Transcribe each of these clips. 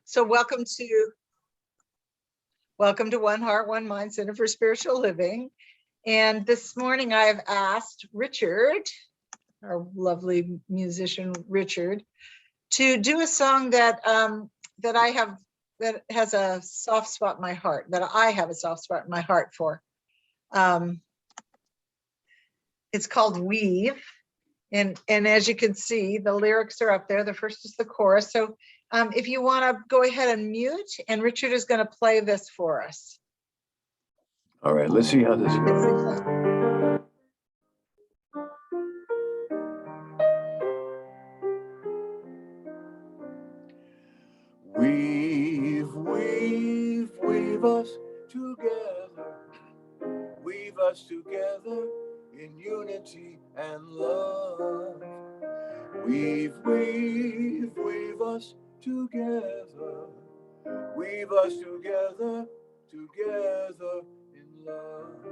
So welcome to One Heart, One Mind Center for Spiritual Living. And this morning I've asked Richard, our lovely musician Richard, to do a song that that has a soft spot in my heart, that I have a soft spot in my heart for. It's called Weave. And as you can see, the lyrics are up there. The first is the chorus. So if you want to go ahead and mute, and Richard is going to play this for us. All right, let's see how this goes. Weave, weave, weave us together. Weave us together in unity and love. Weave, weave, weave us together. Weave us together, together in love.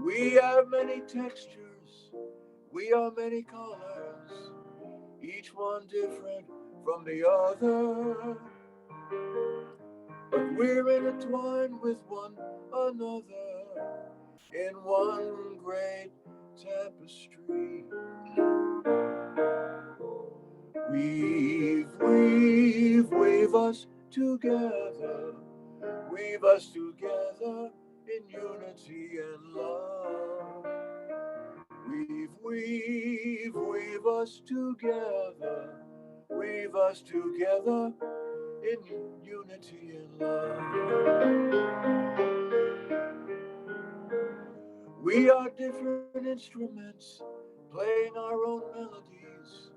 We have many textures, we are many colors, each one different from the other. But we're intertwined with one another in one great tapestry. Weave, weave, weave us together. Weave us together in unity and love. Weave, weave, weave us together. Weave us together in unity and love. We are different instruments, playing our own melodies,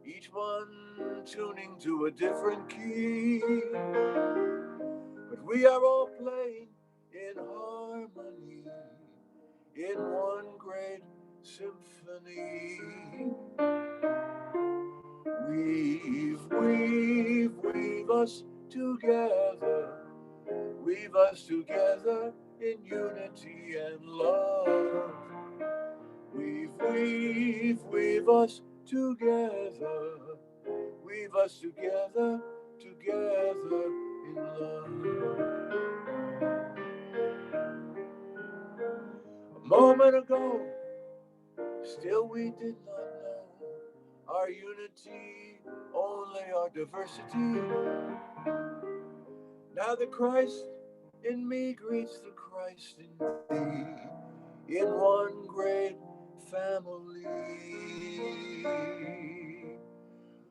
each one tuning to a different key. But we are all playing in harmony, in one great symphony. Weave, weave, weave us together. Weave us together in unity and love. Weave, weave, weave us together. Weave us together, together in love. A moment ago, still we did not know our unity, only our diversity. Now the Christ in me greets the Christ in thee, in one great family.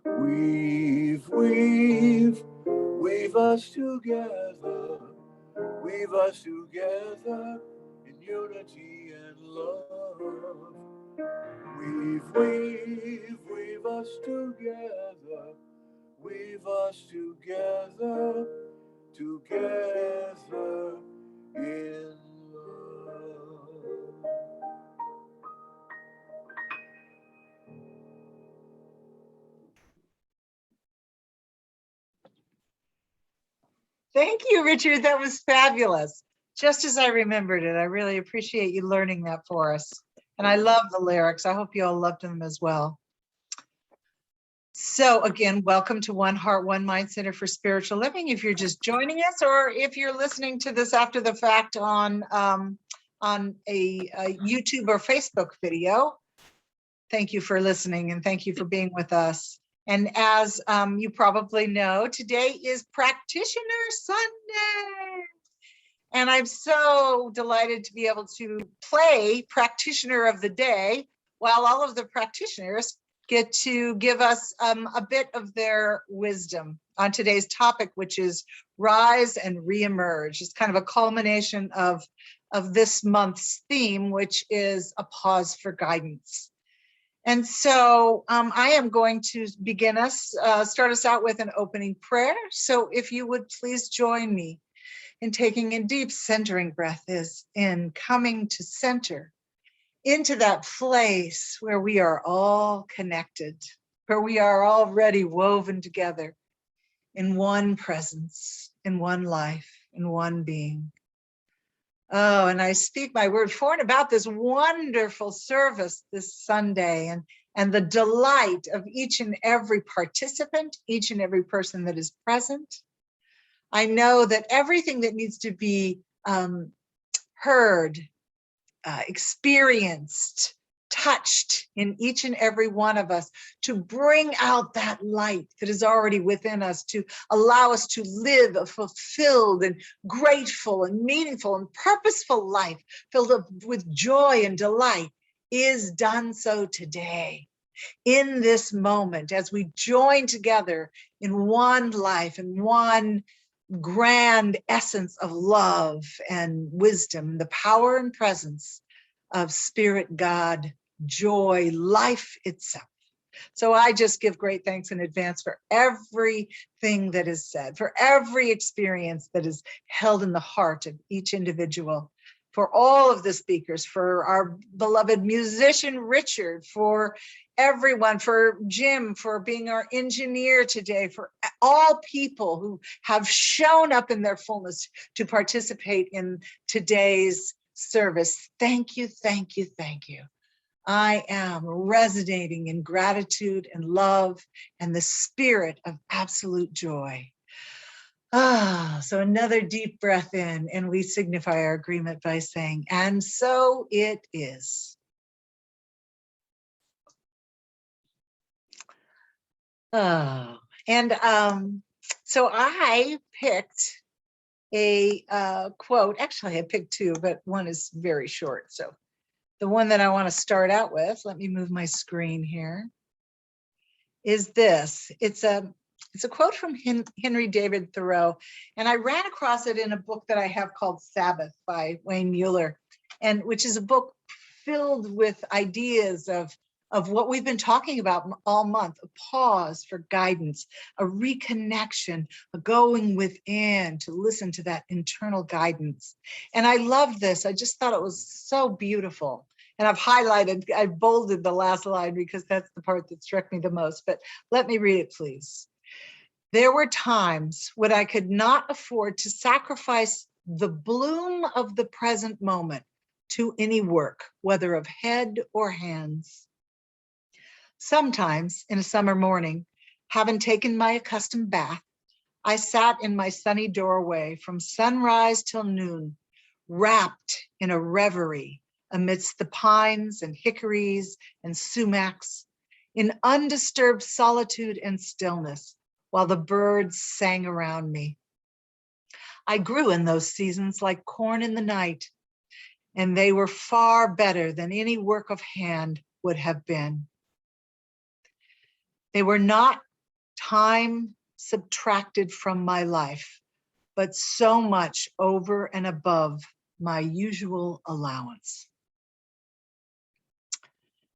Weave, weave, weave us together. Weave us together in unity and love. Weave, weave, weave us together. Weave us together, together in love. Thank you, Richard. That was fabulous. Just as I remembered it. I really appreciate you learning that for us. And I love the lyrics. I hope you all loved them as well. So again, welcome to One Heart, One Mind Center for Spiritual Living. If you're just joining us, or if you're listening to this after the fact on a YouTube or Facebook video, thank you for listening and thank you for being with us. And as you probably know, today is Practitioner Sunday. And I'm so delighted to be able to play Practitioner of the Day while all of the practitioners get to give us a bit of their wisdom on today's topic, which is Rise and Reemerge. It's kind of a culmination of this month's theme, which is a pause for guidance. And so I am going to start us out with an opening prayer. So if you would please join me in taking a deep centering breath, is in coming to center into that place where we are all connected, where we are already woven together in one presence, in one life, in one being. Oh, and I speak my word for and about this wonderful service this Sunday, and the delight of each and every participant, each and every person that is present. I know that everything that needs to be heard, experienced, touched in each and every one of us to bring out that light that is already within us, to allow us to live a fulfilled and grateful and meaningful and purposeful life filled up with joy and delight, is done so today. In this moment, as we join together in one life and one grand essence of love and wisdom, the power and presence of Spirit God, joy, life itself. So I just give great thanks in advance for everything that is said, for every experience that is held in the heart of each individual, for all of the speakers, for our beloved musician Richard, for everyone, for Jim, for being our engineer today, for all people who have shown up in their fullness to participate in today's service. Thank you, thank you, thank you. I am resonating in gratitude and love and the spirit of absolute joy. So another deep breath in, and we signify our agreement by saying, and so it is. Oh, and so I picked a quote. Actually, I picked two, but one is very short. So the one that I want to start out with, let me move my screen here, is this. It's a quote from Henry David Thoreau, and I ran across it in a book that I have called Sabbath by Wayne Mueller, and which is a book filled with ideas of what we've been talking about all month: a pause for guidance, a reconnection, a going within to listen to that internal guidance. And I loved this. I just thought it was so beautiful. And I've highlighted, I bolded the last line because that's the part that struck me the most, but let me read it, please. There were times when I could not afford to sacrifice the bloom of the present moment to any work, whether of head or hands. Sometimes in a summer morning, having taken my accustomed bath, I sat in my sunny doorway from sunrise till noon, wrapped in a reverie amidst the pines and hickories and sumacs, in undisturbed solitude and stillness, while the birds sang around me. I grew in those seasons like corn in the night, and they were far better than any work of hand would have been. They were not time subtracted from my life, but so much over and above my usual allowance.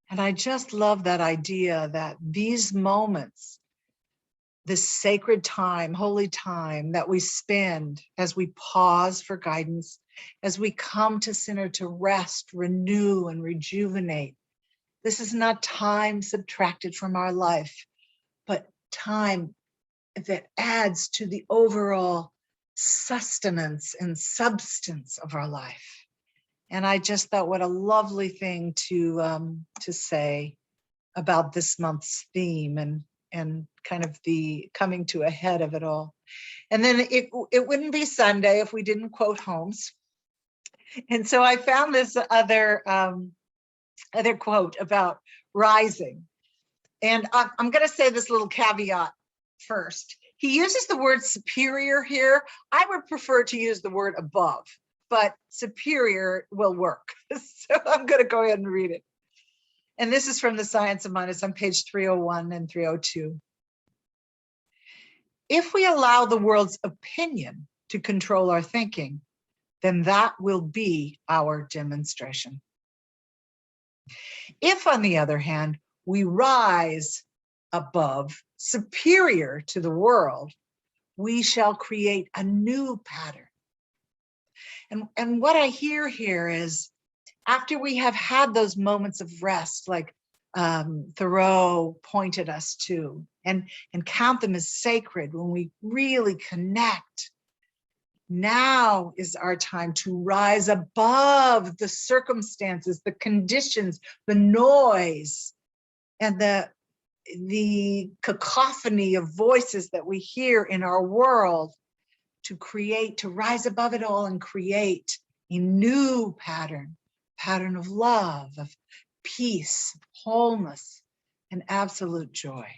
And I just love that idea that these moments, this sacred time, holy time that we spend as we pause for guidance, as we come to center to rest, renew, and rejuvenate. This is not time subtracted from our life, but time that adds to the overall sustenance and substance of our life. And I just thought, what a lovely thing to say about this month's theme and kind of the coming to a head of it all. And then it wouldn't be Sunday if we didn't quote Holmes. And so I found this other quote about rising. And I'm going to say this little caveat first. He uses the word superior here. I would prefer to use the word above, but superior will work. So I'm going to go ahead and read it. And this is from The Science of Mind. It's on page 301 and 302. If we allow the world's opinion to control our thinking, then that will be our demonstration. If, on the other hand, we rise above, superior to the world, we shall create a new pattern. And what I hear here is, after we have had those moments of rest, like Thoreau pointed us to, and count them as sacred when we really connect, now is our time to rise above the circumstances, the conditions, the noise, and the cacophony of voices that we hear in our world, to create, to rise above it all and create a new pattern of love, of peace, of wholeness, and absolute joy.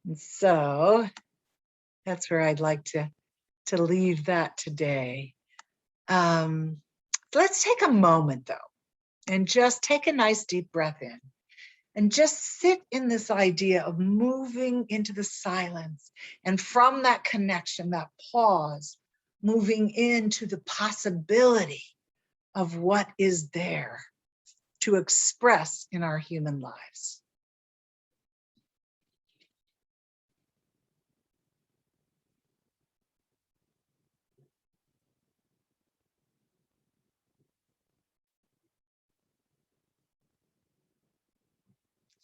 And so that's where I'd like to leave that today. Let's take a moment though, and just take a nice deep breath in. And just sit in this idea of moving into the silence. And from that connection, that pause, moving into the possibility of what is there to express in our human lives.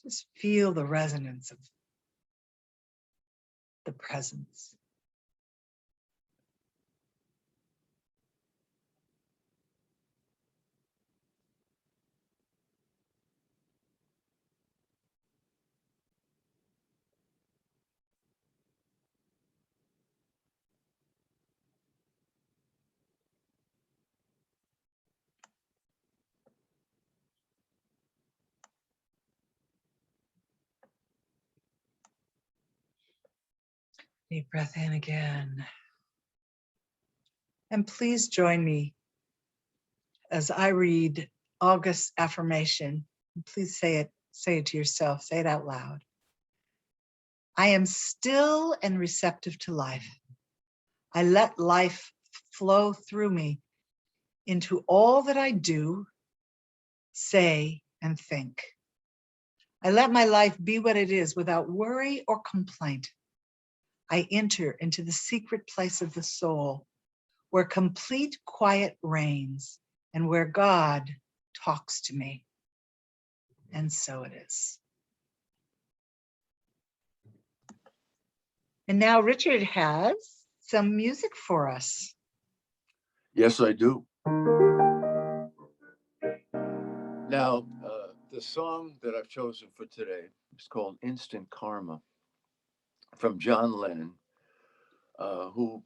Just feel the resonance of the presence. Deep breath in again. And please join me as I read August's affirmation. Please say it to yourself, say it out loud. I am still and receptive to life. I let life flow through me into all that I do, say, and think. I let my life be what it is without worry or complaint. I enter into the secret place of the soul, where complete quiet reigns and where God talks to me. And so it is. And now Richard has some music for us. Yes, I do. Now, the song that I've chosen for today is called Instant Karma from John Lennon, who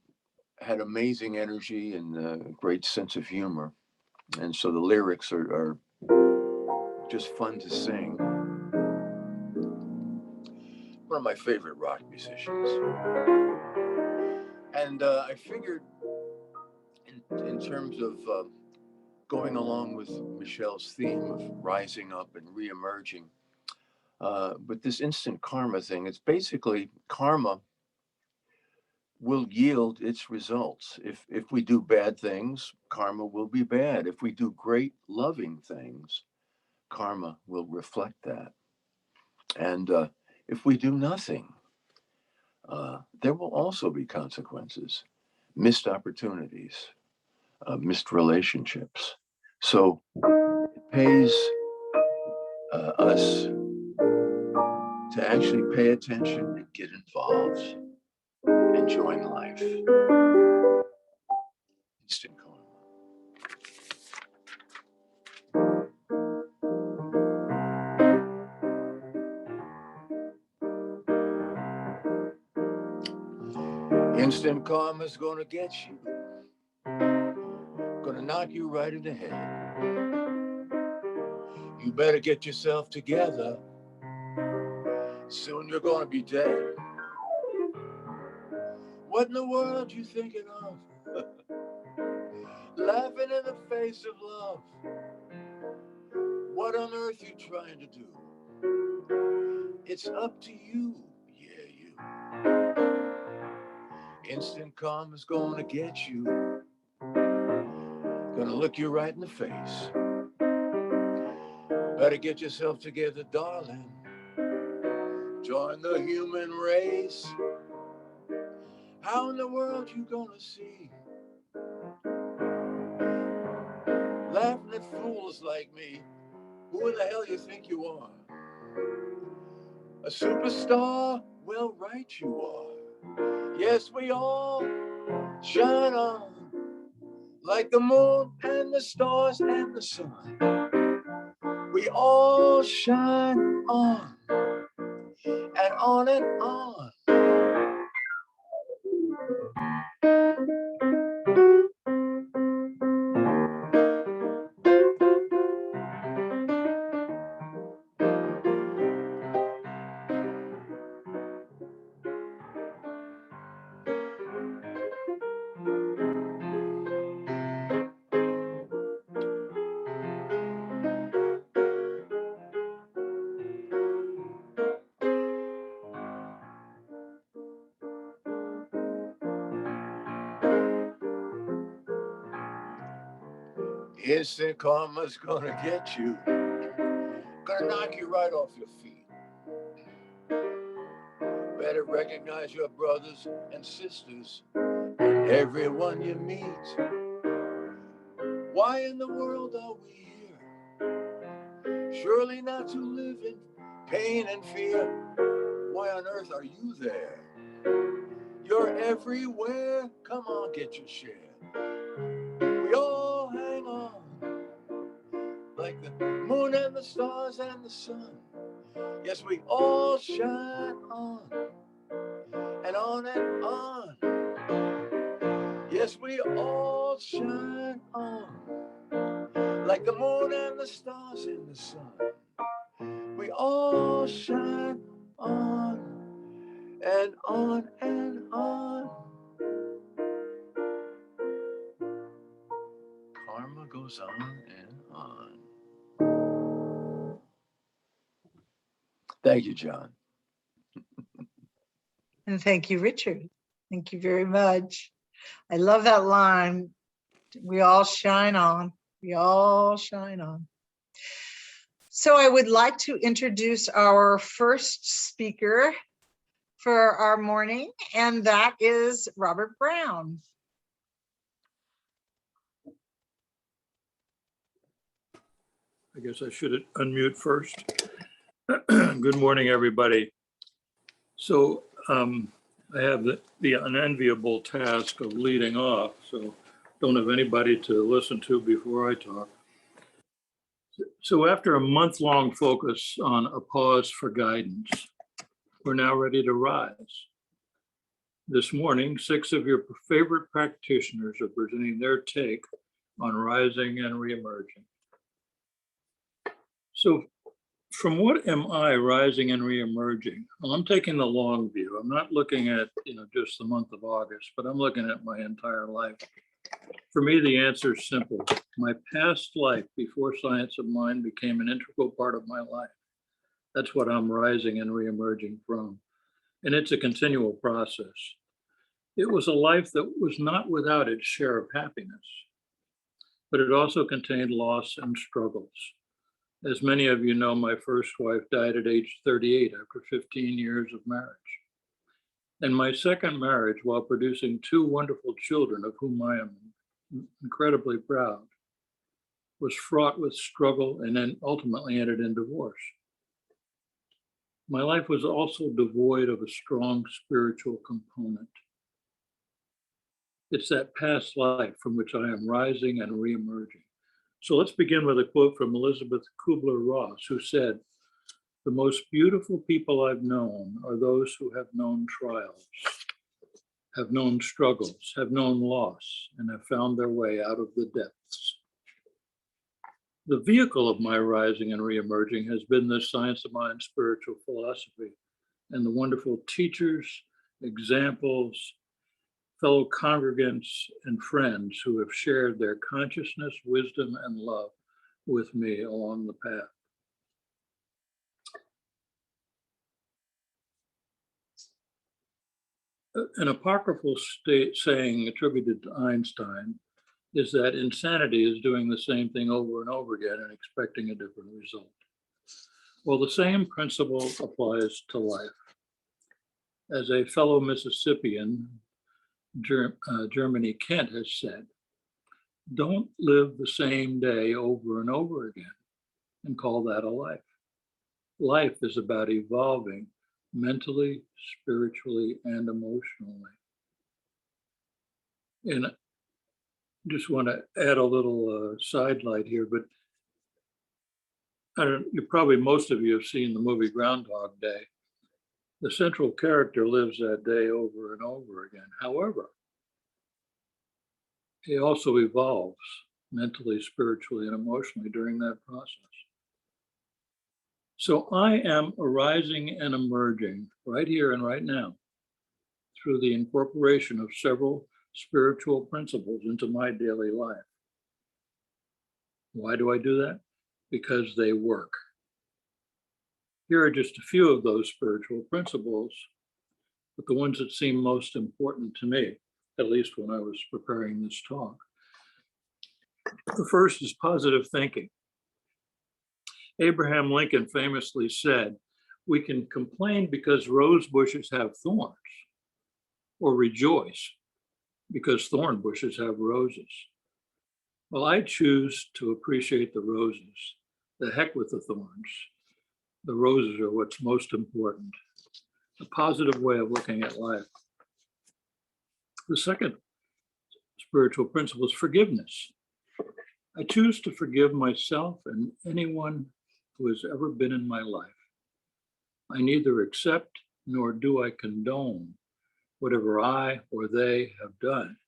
had amazing energy and a great sense of humor. And so the lyrics are just fun to sing. One of my favorite rock musicians. And I figured in terms of going along with Michelle's theme of rising up and reemerging, but this instant karma thing, it's basically karma will yield its results. If we do bad things, karma will be bad. If we do great loving things, karma will reflect that. And if we do nothing, there will also be consequences, missed opportunities, missed relationships. So it pays us to actually pay attention and get involved, enjoying life. Instant karma. Instant karma's gonna get you, gonna knock you right in the head. You better get yourself together, soon you're gonna be dead. What in the world you thinking of? Laughing in the face of love. What on earth you trying to do? It's up to you, yeah, you. Instant karma's gonna get you, gonna look you right in the face. Better get yourself together, darling. Join the human race. How in the world you gonna see? Laughing at fools like me. Who in the hell you think you are? A superstar? Well, right you are. Yes, we all shine on like the moon and the stars and the sun. We We all shine on and on and on. Instant karma's gonna get you, gonna knock you right off your feet. Better recognize your brothers and sisters and everyone you meet. Why in the world are we here? Surely not to live in pain and fear. Why on earth are you there? You're everywhere. Come on, get your share. We all hang on like the moon and the stars and the sun. Yes, we all shine on and on and on. Yes, we all shine on like the moon and the stars in the sun. We all shine on and on and on. Karma goes on and on. Thank you, John. And thank you, Richard. Thank you very much. I love that line. We all shine on. We all shine on. So I would like to introduce our first speaker for our morning, and that is Robert Brown. I guess I should unmute first. Good morning, everybody. So I have the unenviable task of leading off, so don't have anybody to listen to before I talk. So after a month-long focus on a pause for guidance, we're now ready to rise. This morning, 6 of your favorite practitioners are presenting their take on rising and reemerging. So from what am I rising and reemerging? Well, I'm taking the long view. I'm not looking at just the month of August, but I'm looking at my entire life. For me, the answer is simple. My past life before Science of Mind became an integral part of my life. That's what I'm rising and reemerging from. And it's a continual process. It was a life that was not without its share of happiness, but it also contained loss and struggles. As many of you know, my first wife died at age 38 after 15 years of marriage. And my second marriage, while producing 2 wonderful children of whom I am incredibly proud, was fraught with struggle and then ultimately ended in divorce. My life was also devoid of a strong spiritual component. It's that past life from which I am rising and reemerging. So let's begin with a quote from Elizabeth Kubler-Ross, who said, "The most beautiful people I've known are those who have known trials, have known struggles, have known loss, and have found their way out of the depths." The vehicle of my rising and reemerging has been the Science of Mind spiritual philosophy and the wonderful teachers, examples, fellow congregants, and friends who have shared their consciousness, wisdom, and love with me along the path. An apocryphal saying attributed to Einstein is that insanity is doing the same thing over and over again and expecting a different result. Well, the same principle applies to life. As a fellow Mississippian, Germany Kent has said, don't live the same day over and over again and call that a life. Life is about evolving mentally, spiritually, and emotionally. And I just want to add a little sidelight here, but Most of you have seen the movie Groundhog Day. The central character lives that day over and over again. However, he also evolves mentally, spiritually, and emotionally during that process. So I am arising and emerging right here and right now through the incorporation of several spiritual principles into my daily life. Why do I do that? Because they work. Here are just a few of those spiritual principles, but the ones that seem most important to me, at least when I was preparing this talk. The first is positive thinking. Abraham Lincoln famously said, "We can complain because rose bushes have thorns, or rejoice because thorn bushes have roses." Well, I choose to appreciate the roses. The heck with the thorns. The roses are what's most important. A positive way of looking at life. The second spiritual principle is forgiveness. I choose to forgive myself and anyone who has ever been in my life. I neither accept nor do I condone whatever I or they have done,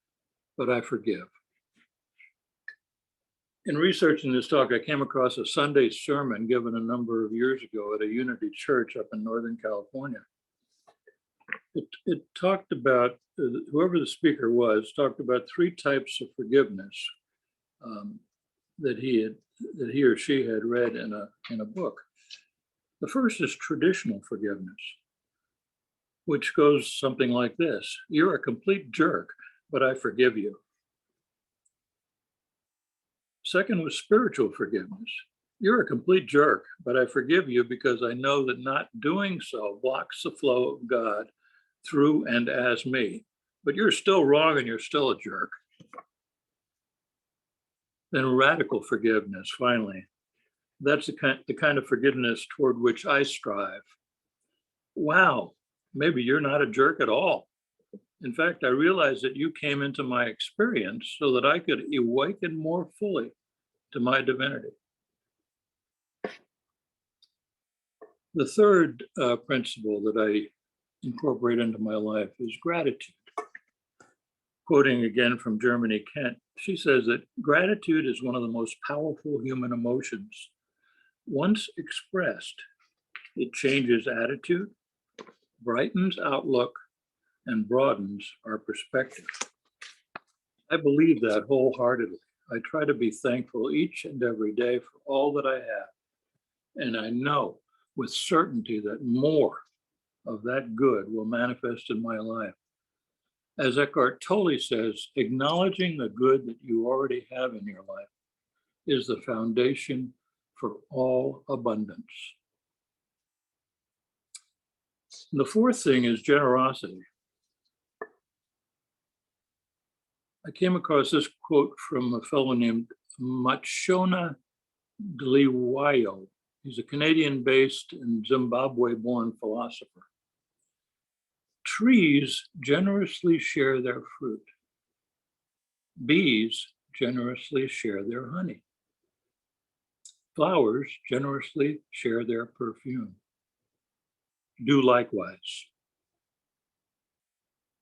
but I forgive. In researching this talk, I came across a Sunday sermon given a number of years ago at a Unity church up in Northern California. It talked about, whoever the speaker was, talked about three types of forgiveness that he or she had read in a book. The first is traditional forgiveness, which goes something like this: "You're a complete jerk, but I forgive you." Second was spiritual forgiveness. "You're a complete jerk, but I forgive you because I know that not doing so blocks the flow of God through and as me. But you're still wrong and you're still a jerk." Then radical forgiveness, finally. That's the kind of forgiveness toward which I strive. Wow, maybe you're not a jerk at all. In fact, I realize that you came into my experience so that I could awaken more fully to my divinity. The third principle that I incorporate into my life is gratitude. Quoting again from Germany Kent, she says that gratitude is one of the most powerful human emotions. Once expressed, it changes attitude, brightens outlook, and broadens our perspective. I believe that wholeheartedly. I try to be thankful each and every day for all that I have. And I know with certainty that more of that good will manifest in my life. As Eckhart Tolle says, acknowledging the good that you already have in your life is the foundation for all abundance. And the fourth thing is generosity. I came across this quote from a fellow named Machona Dliwayo. He's a Canadian-based and Zimbabwe-born philosopher. "Trees generously share their fruit. Bees generously share their honey. Flowers generously share their perfume. Do likewise."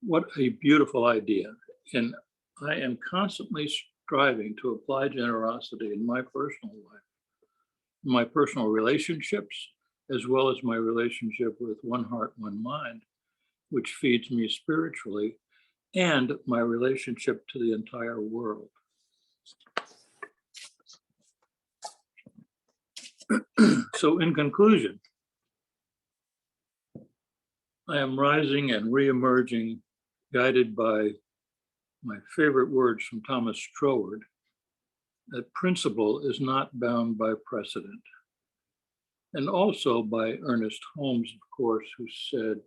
What a beautiful idea. And I am constantly striving to apply generosity in my personal life, my personal relationships, as well as my relationship with One Heart, One Mind, which feeds me spiritually, and my relationship to the entire world. So in conclusion, I am rising and re-emerging, guided by my favorite words from Thomas Troward, that principle is not bound by precedent. And also by Ernest Holmes, of course, who said,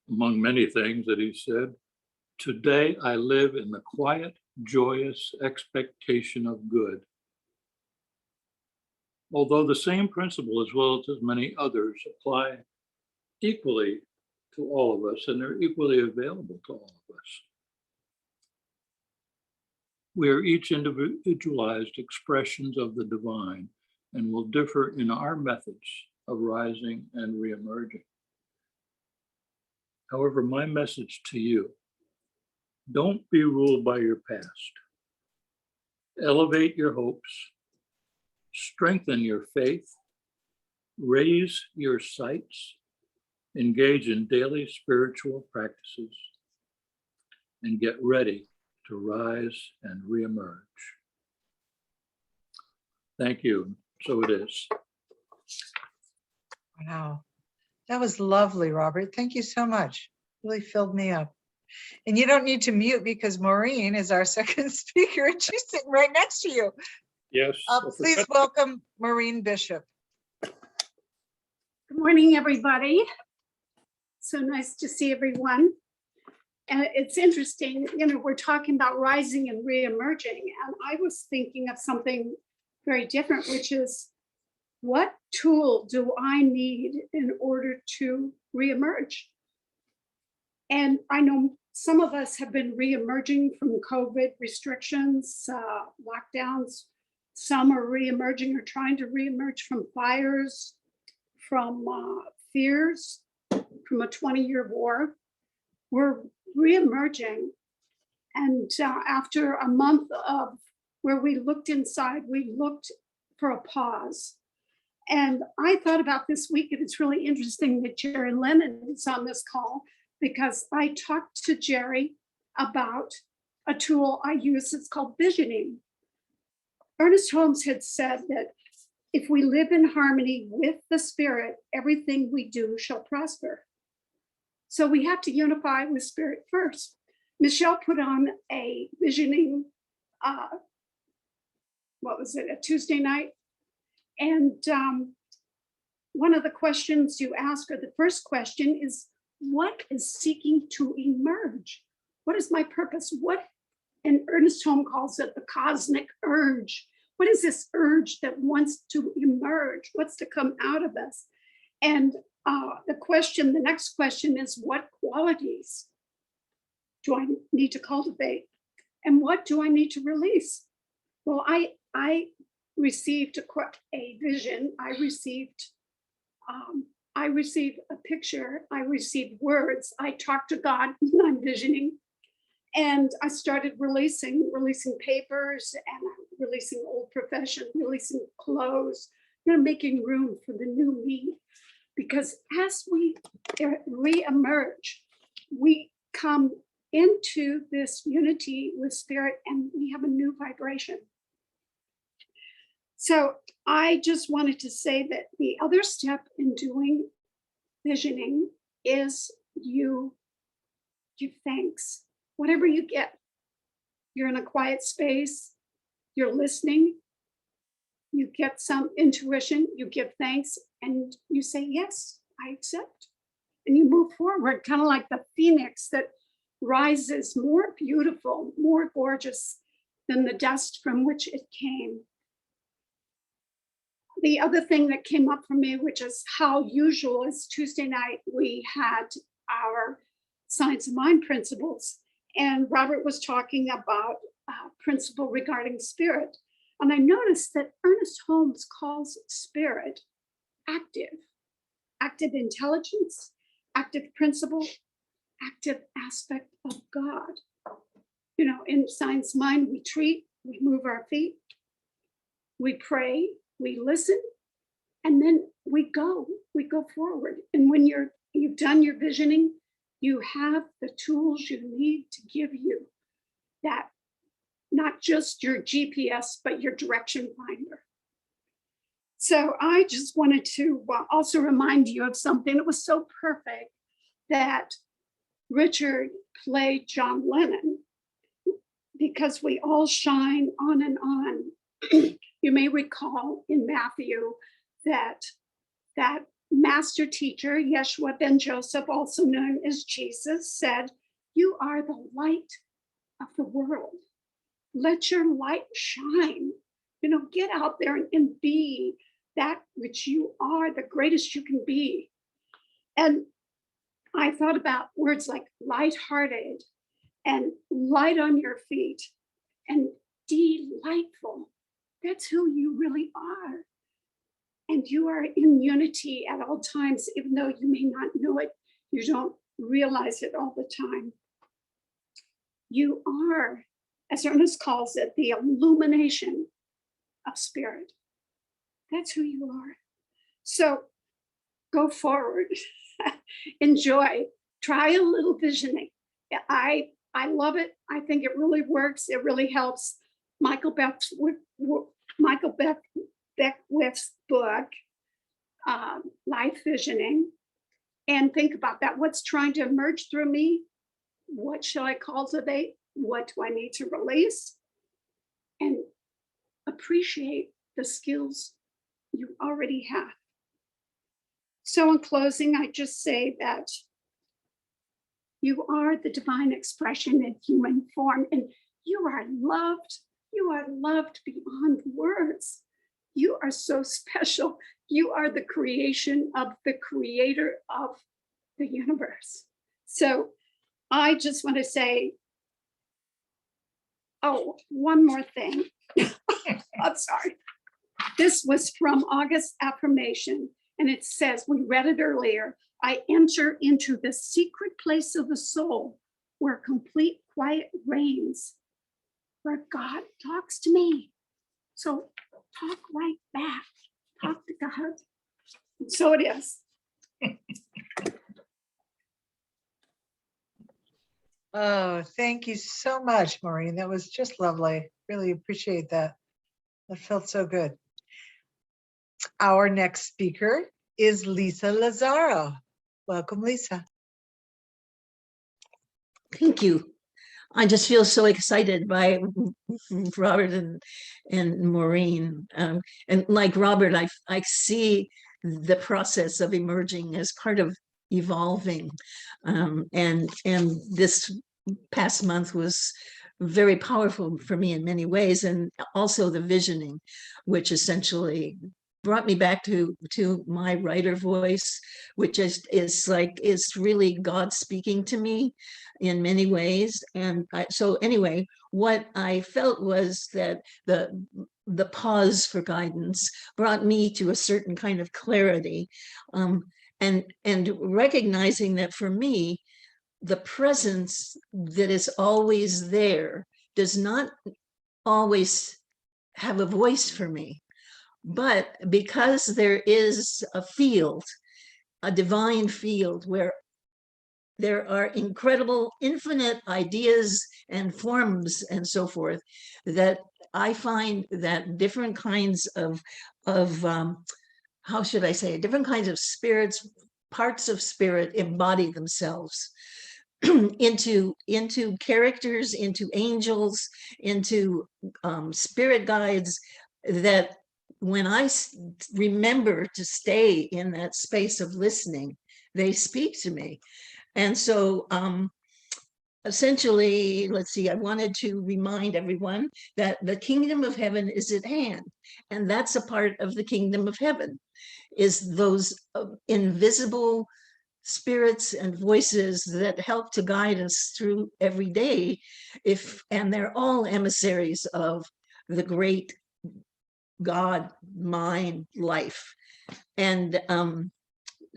among many things that he said, "Today I live in the quiet, joyous expectation of good." Although the same principle, as well as many others, apply equally to all of us, and they're equally available to all of us. We are each individualized expressions of the divine, and will differ in our methods of rising and reemerging. However, my message to you, don't be ruled by your past. Elevate your hopes, strengthen your faith, raise your sights, engage in daily spiritual practices, and get ready to rise and reemerge. Thank you. So it is. Wow. That was lovely, Robert. Thank you so much. Really filled me up. And you don't need to mute because Maureen is our second speaker and she's sitting right next to you. Yes. Please welcome Maurene Bishop. Good morning, everybody. So nice to see everyone. And it's interesting, we're talking about rising and reemerging. And I was thinking of something very different, which is, what tool do I need in order to reemerge? And I know some of us have been reemerging from COVID restrictions, lockdowns. Some are reemerging or trying to reemerge from fires, from fears, from a 20-year war. We're reemerging. And after a month of where we looked inside, we looked for a pause. And I thought about this week, and it's really interesting that Jerry Lennon is on this call, because I talked to Jerry about a tool I use. It's called visioning. Ernest Holmes had said that if we live in harmony with the spirit, everything we do shall prosper. So we have to unify with spirit first. Michelle put on a visioning, a Tuesday night. And one of the questions you ask, or the first question is, what is seeking to emerge? What is my purpose? What, and Ernest Holmes calls it the cosmic urge. What is this urge that wants to emerge? What's to come out of us? And the next question is, what qualities do I need to cultivate? And what do I need to release? Well, I received a vision. I received a picture. I received words. I talked to God when I'm visioning. And I started releasing papers and releasing old profession, releasing clothes, making room for the new me. Because as we reemerge, we come into this unity with spirit and we have a new vibration. So I just wanted to say that the other step in doing visioning is you give thanks. Whatever you get, you're in a quiet space, you're listening, you get some intuition, you give thanks, and you say, yes, I accept. And you move forward, kind of like the phoenix that rises more beautiful, more gorgeous than the dust from which it came. The other thing that came up for me, which is how usual, is Tuesday night, we had our Science of Mind principles. And Robert was talking about principle regarding spirit. And I noticed that Ernest Holmes calls spirit active intelligence, active principle, active aspect of God. In Science Mind, we treat, we move our feet, we pray, we listen, and then we go forward. And when you've done your visioning, you have the tools you need to give you that, not just your GPS, but your direction finder. So I just wanted to also remind you of something. It was so perfect that Richard played John Lennon, because we all shine on and on. You may recall in Matthew that master teacher, Yeshua ben Joseph, also known as Jesus, said, "You are the light of the world. Let your light shine. Get out there and be that which you are, the greatest you can be." And I thought about words like lighthearted and light on your feet and delightful. That's who you really are. and you are in unity at all times, even though you may not know it, you don't realize it all the time. You are, as Ernest calls it, the illumination of spirit. That's who you are. So go forward, enjoy, try a little visioning. I love it. I think it really works. It really helps. Michael Beckwith's book, Life Visioning. And think about that. What's trying to emerge through me? What shall I cultivate? What do I need to release? And appreciate the skills you already have. So in closing, I just say that you are the divine expression in human form, and you are loved. You are loved beyond words. You are so special. You are the creation of the creator of the universe. So I just want to say, oh, one more thing. I'm sorry. This was from August Affirmation, and it says, we read it earlier, I enter into the secret place of the soul where complete quiet reigns, where God talks to me. So talk right back, talk to God. And so it is. Oh, thank you so much, Maureen. That was just lovely. Really appreciate that. That felt so good. Our next speaker is Lisa Lazaro. Welcome, Lisa. Thank you. I just feel so excited by Robert and Maureen. And like Robert, I see the process of emerging as part of evolving. And this past month was very powerful for me in many ways, and also the visioning, which essentially brought me back to my writer voice, which is really God speaking to me in many ways. And so anyway, what I felt was that the pause for guidance brought me to a certain kind of clarity, and recognizing that for me, the presence that is always there does not always have a voice for me. But because there is a field, a divine field where there are incredible, infinite ideas and forms and so forth, that I find that different kinds of how should I say, different kinds of spirits, parts of spirit embody themselves into characters, into angels, into spirit guides, that when I remember to stay in that space of listening, they speak to me. And so essentially, let's see, I wanted to remind everyone that the kingdom of heaven is at hand. And that's a part of the kingdom of heaven, is those invisible spirits and voices that help to guide us through every day. And they're all emissaries of the great God, mind, life. And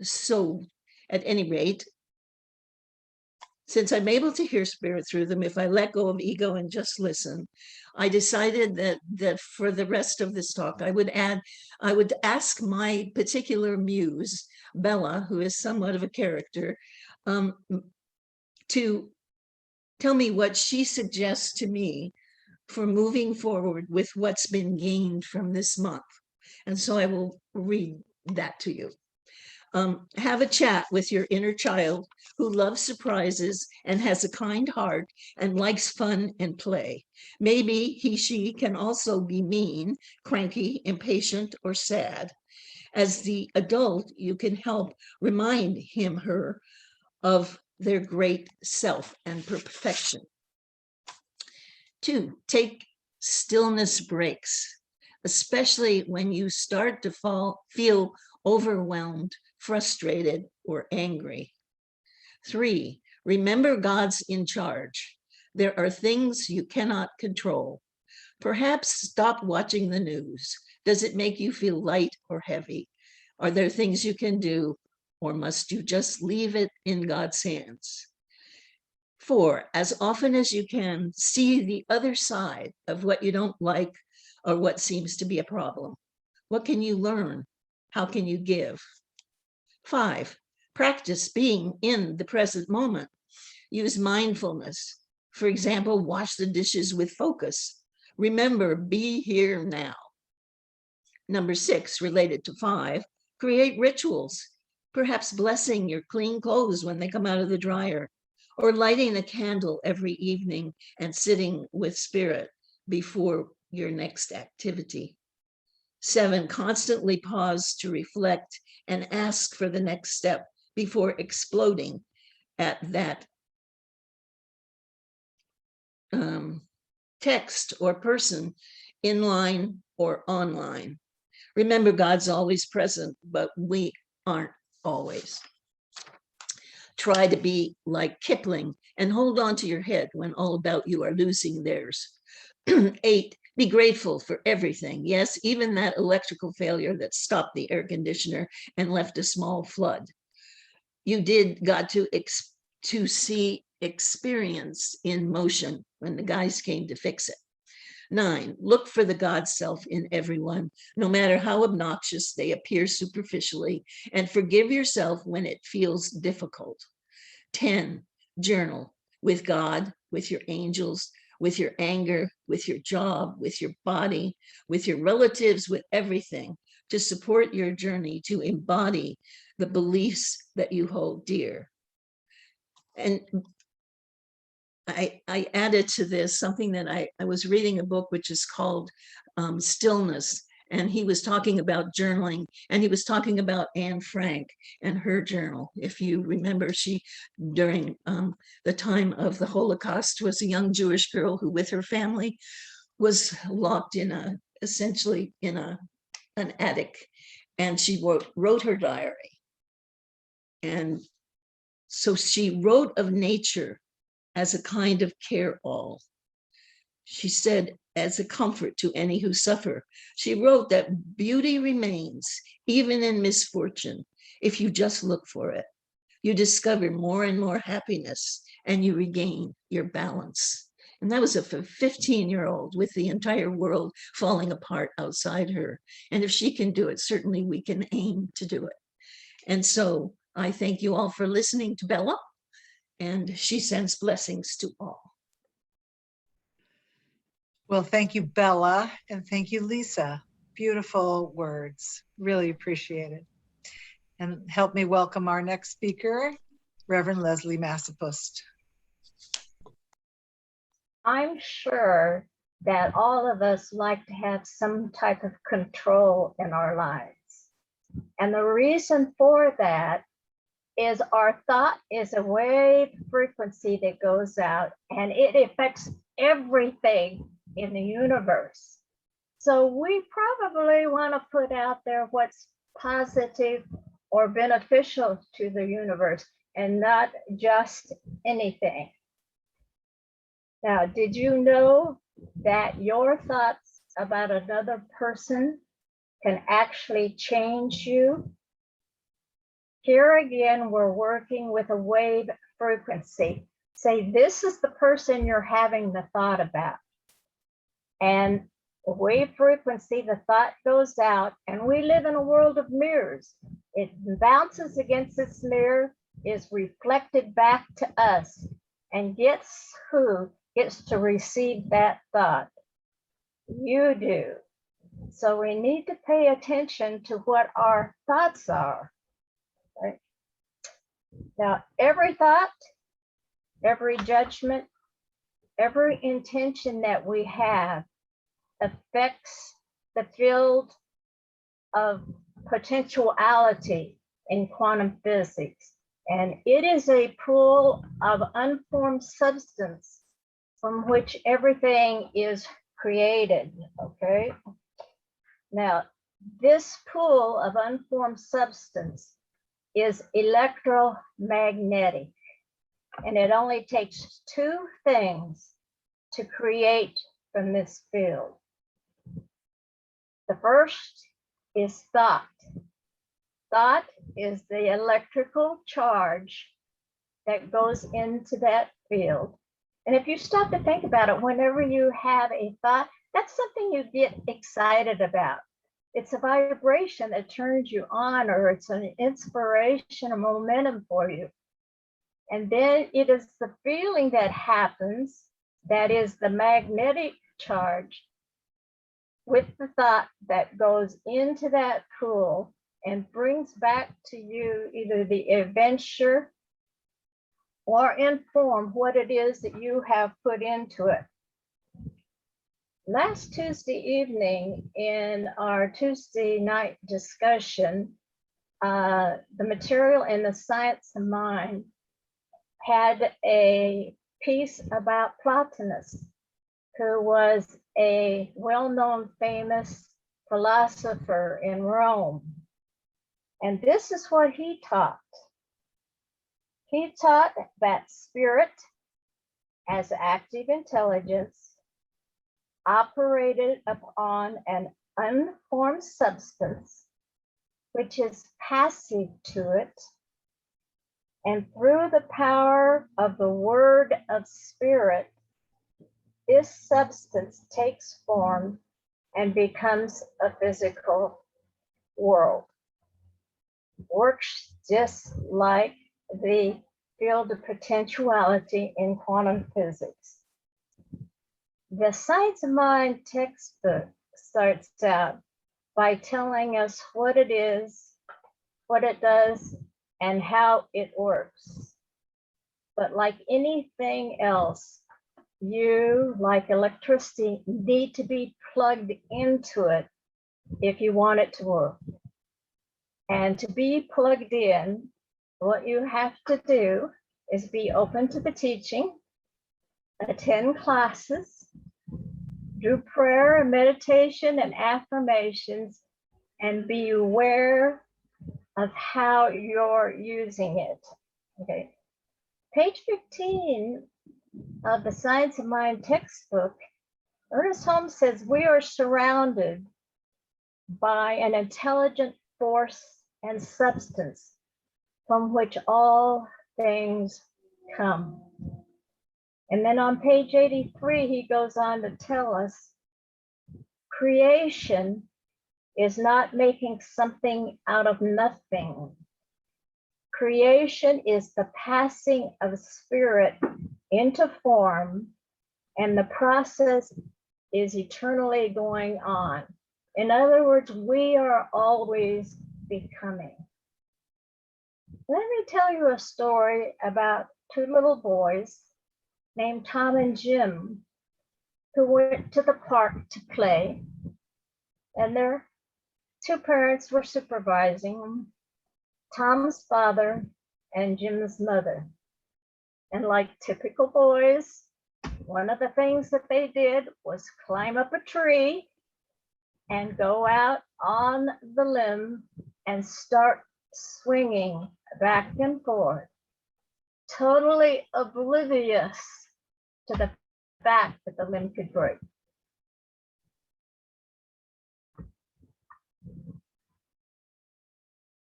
so at any rate, since I'm able to hear spirit through them, if I let go of ego and just listen, I decided that for the rest of this talk, I would ask my particular muse, Bella, who is somewhat of a character, to tell me what she suggests to me for moving forward with what's been gained from this month. And so I will read that to you. Have a chat with your inner child who loves surprises and has a kind heart and likes fun and play. Maybe she can also be mean, cranky, impatient, or sad. As the adult, you can help remind her of their great self and perfection. 2, take stillness breaks, especially when you start to feel overwhelmed, frustrated, or angry. 3, remember God's in charge. There are things you cannot control. Perhaps stop watching the news. Does it make you feel light or heavy? Are there things you can do, or must you just leave it in God's hands? 4, as often as you can, see the other side of what you don't like or what seems to be a problem. What can you learn? How can you give? 5, practice being in the present moment. Use mindfulness. For example, wash the dishes with focus. Remember, be here now. Number 6, related to 5, create rituals, perhaps blessing your clean clothes when they come out of the dryer, or lighting a candle every evening and sitting with spirit before your next activity. 7, constantly pause to reflect and ask for the next step before exploding at that text or person in line or online. Remember, God's always present, but we aren't always. Try to be like Kipling and hold on to your head when all about you are losing theirs. 8, be grateful for everything. Yes, even that electrical failure that stopped the air conditioner and left a small flood. You got to see experience in motion when the guys came to fix it. 9, look for the God self in everyone, no matter how obnoxious they appear superficially, and forgive yourself when it feels difficult. 10, journal with God, with your angels, with your anger, with your job, with your body, with your relatives, with everything, to support your journey to embody the beliefs that you hold dear. And I added to this something that I was reading a book which is called Stillness, and he was talking about journaling, and he was talking about Anne Frank and her journal. If you remember, she, during the time of the Holocaust, was a young Jewish girl who, with her family, was locked in essentially in an attic, and she wrote her diary. And so she wrote of nature as a kind of care-all. She said, as a comfort to any who suffer. She wrote that beauty remains even in misfortune if you just look for it. You discover more and more happiness and you regain your balance. And that was a 15-year-old with the entire world falling apart outside her. And if she can do it, certainly we can aim to do it. And so I thank you all for listening to Bella, and she sends blessings to all. Well, thank you, Bella, and thank you, Lisa. Beautiful words. Really appreciate it. And help me welcome our next speaker, Reverend Leslie Massopust. I'm sure that all of us like to have some type of control in our lives. And the reason for that is our thought is a wave frequency that goes out, and it affects everything in the universe. So we probably want to put out there what's positive or beneficial to the universe and not just anything. Now, did you know that your thoughts about another person can actually change you? Here again, we're working with a wave frequency. Say, this is the person you're having the thought about. And the wave frequency, the thought goes out, and we live in a world of mirrors. It bounces against this mirror, is reflected back to us, and guess who gets to receive that thought? You do. So we need to pay attention to what our thoughts are. Right? Now, every thought, every judgment, every intention that we have affects the field of potentiality in quantum physics. And it is a pool of unformed substance from which everything is created, okay? Now, this pool of unformed substance is electromagnetic, and it only takes 2 things to create from this field. The first is thought. Thought is the electrical charge that goes into that field. And if you stop to think about it, whenever you have a thought, that's something you get excited about. It's a vibration that turns you on, or it's an inspiration, a momentum for you. And then it is the feeling that happens, that is the magnetic charge with the thought that goes into that pool and brings back to you either the adventure or inform what it is that you have put into it. Last Tuesday evening in our Tuesday night discussion, the material in the Science of Mind had a piece about Plotinus, who was a well-known famous philosopher in Rome. And this is what he taught. He taught that spirit as active intelligence operated upon an unformed substance, which is passive to it, and through the power of the word of spirit, this substance takes form and becomes a physical world. Works just like the field of potentiality in quantum physics. The Science of Mind textbook starts out by telling us what it is, what it does, and how it works. But like anything else, you, like electricity, need to be plugged into it if you want it to work. And to be plugged in, what you have to do is be open to the teaching, attend classes, do prayer and meditation and affirmations, and be aware of how you're using it. Okay. Page 15 of the Science of Mind textbook, Ernest Holmes says we are surrounded by an intelligent force and substance from which all things come. And then on page 83, he goes on to tell us creation is not making something out of nothing. Creation is the passing of spirit into form, and the process is eternally going on. In other words, we are always becoming. Let me tell you a story about two little boys named Tom and Jim, who went to the park to play, and their two parents were supervising them, Tom's father and Jim's mother. And like typical boys, one of the things that they did was climb up a tree and go out on the limb and start swinging back and forth, totally oblivious to the fact that the limb could break.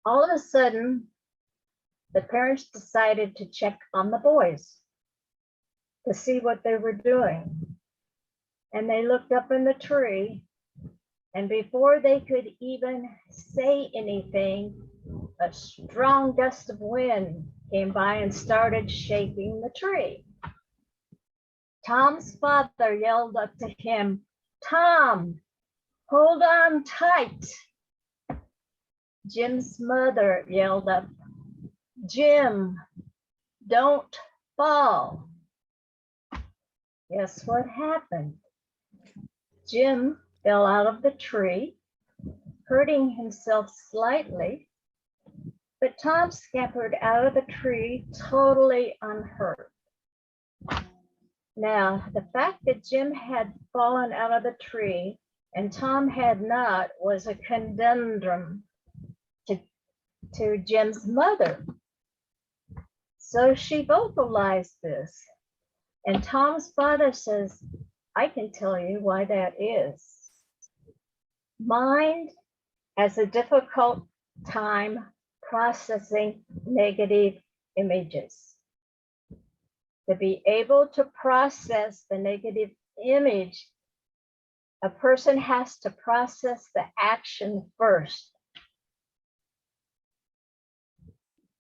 All of a sudden, the parents decided to check on the boys to see what they were doing. And they looked up in the tree, and before they could even say anything, a strong gust of wind came by and started shaking the tree. Tom's father yelled up to him, "Tom, hold on tight." Jim's mother yelled up, "Jim, don't fall." Guess what happened? Jim fell out of the tree, hurting himself slightly, but Tom scampered out of the tree totally unhurt. Now, the fact that Jim had fallen out of the tree and Tom had not was a conundrum to Jim's mother. So she vocalized this. And Tom's father says, "I can tell you why that is." mind has a difficult time processing negative images. To be able to process the negative image, a person has to process the action first.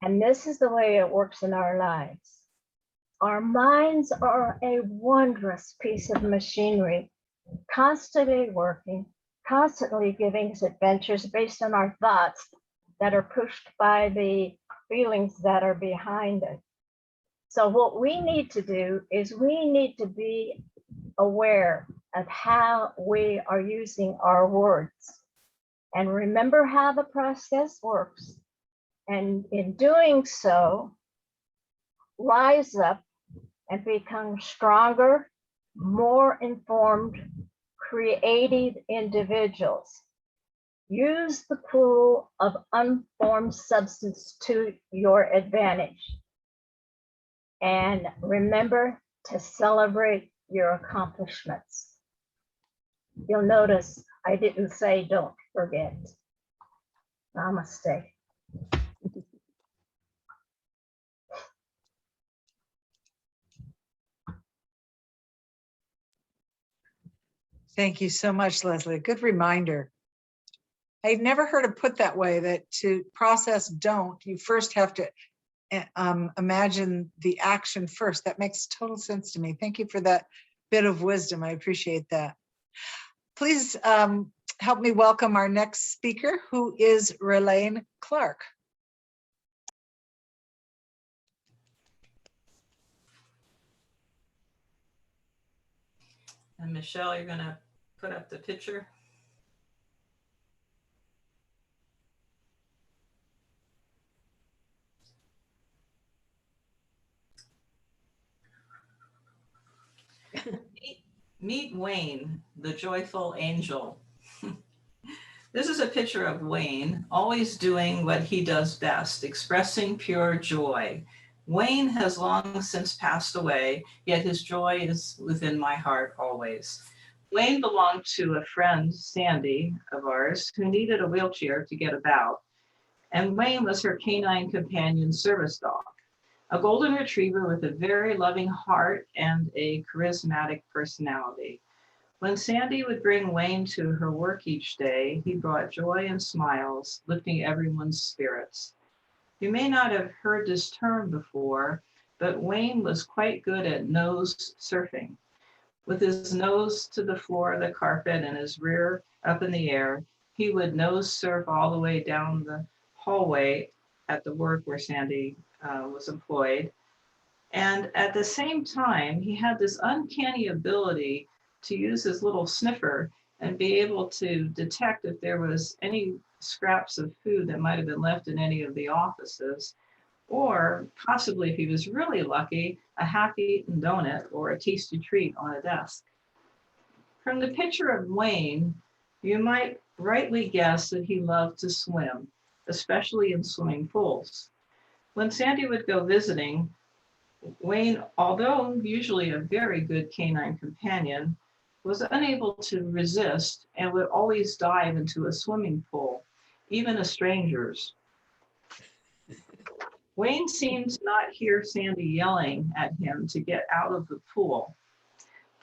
And this is the way it works in our lives. Our minds are a wondrous piece of machinery, constantly working, constantly giving us adventures based on our thoughts that are pushed by the feelings that are behind it. So what we need to do is we need to be aware of how we are using our words and remember how the process works. And in doing so, rise up and become stronger, more informed, creative individuals. Use the pool of unformed substance to your advantage. And remember to celebrate your accomplishments. You'll notice I didn't say don't forget. Namaste. Thank you so much, Leslie. Good reminder. I'd never heard it put that way, that to process don't, you first have to imagine the action first. That makes total sense to me. Thank you for that bit of wisdom. I appreciate that. Please help me welcome our next speaker, who is Ralane Clark. And Michelle, you're gonna put up the picture. Meet Wayne, the joyful angel. This is a picture of Wayne, always doing what he does best, expressing pure joy. Wayne has long since passed away, yet his joy is within my heart always. Wayne belonged to a friend, Sandy, of ours, who needed a wheelchair to get about, and Wayne was her canine companion service dog, a golden retriever with a very loving heart and a charismatic personality. When Sandy would bring Wayne to her work each day, he brought joy and smiles, lifting everyone's spirits. You may not have heard this term before, but Wayne was quite good at nose surfing. With his nose to the floor of the carpet and his rear up in the air, he would nose surf all the way down the hallway at the work where Sandy was employed. And at the same time, he had this uncanny ability to use his little sniffer and be able to detect if there was any scraps of food that might have been left in any of the offices, or possibly, if he was really lucky, a half-eaten donut or a tasty treat on a desk. From the picture of Wayne, you might rightly guess that he loved to swim, especially in swimming pools. When Sandy would go visiting, Wayne, although usually a very good canine companion, was unable to resist and would always dive into a swimming pool, even a stranger's. Wayne seemed to not hear Sandy yelling at him to get out of the pool,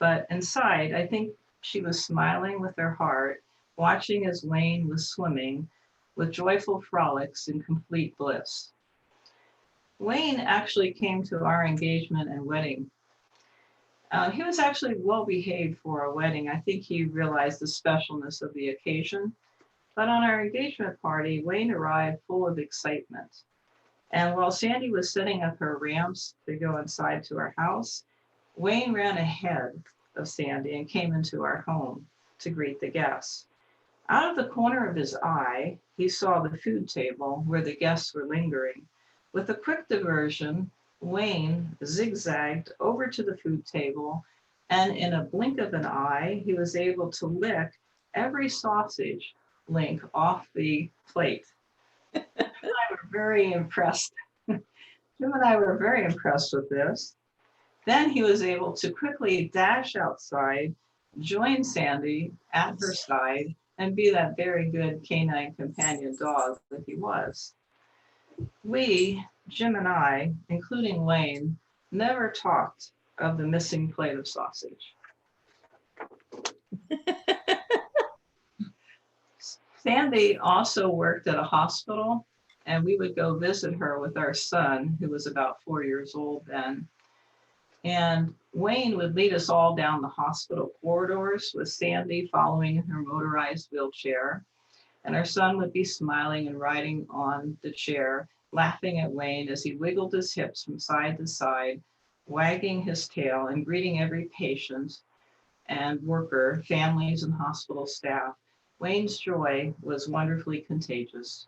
but inside, I think she was smiling with her heart, watching as Wayne was swimming with joyful frolics and complete bliss. Wayne actually came to our engagement and wedding. He was actually well behaved for a wedding. I think he realized the specialness of the occasion. But on our engagement party, Wayne arrived full of excitement. And while Sandy was setting up her ramps to go inside to our house, Wayne ran ahead of Sandy and came into our home to greet the guests. Out of the corner of his eye, he saw the food table where the guests were lingering. With a quick diversion, Wayne zigzagged over to the food table, and in a blink of an eye, he was able to lick every sausage link off the plate. Jim and I were very impressed. Jim and I were very impressed with this. Then he was able to quickly dash outside, join Sandy at her side, and be that very good canine companion dog that he was. We, Jim and I, including Wayne, never talked of the missing plate of sausage. Sandy also worked at a hospital, and we would go visit her with our son, who was about 4 years old then. And Wayne would lead us all down the hospital corridors with Sandy following in her motorized wheelchair. And our son would be smiling and riding on the chair, laughing at Wayne as he wiggled his hips from side to side, wagging his tail and greeting every patient and worker, families and hospital staff. Wayne's joy was wonderfully contagious.